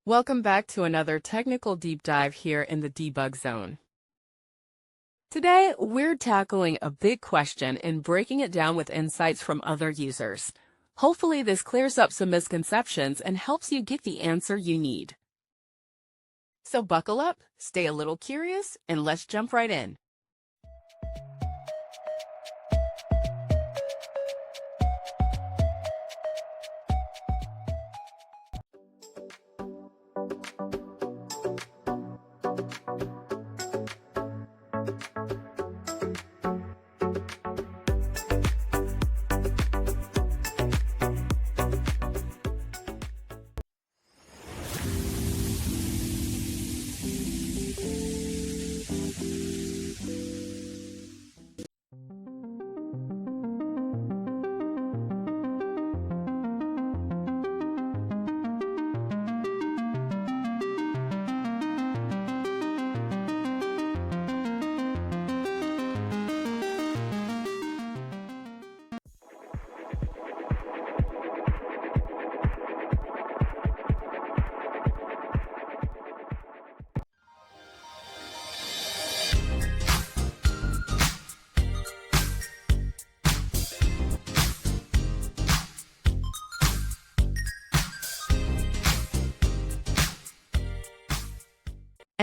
Welcome back to another technical deep dive here in the debug zone. Today, we're tackling a big question and breaking it down with insights from other users. Hopefully, this clears up some misconceptions and helps you get the answer you need. So buckle up, stay a little curious, and let's jump right in.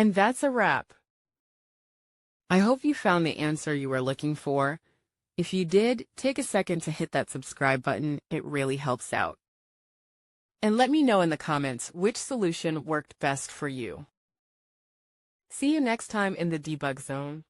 And that's a wrap. I hope you found the answer you were looking for. If you did, take a second to hit that subscribe button. It really helps out. And let me know in the comments which solution worked best for you. See you next time in the debug zone.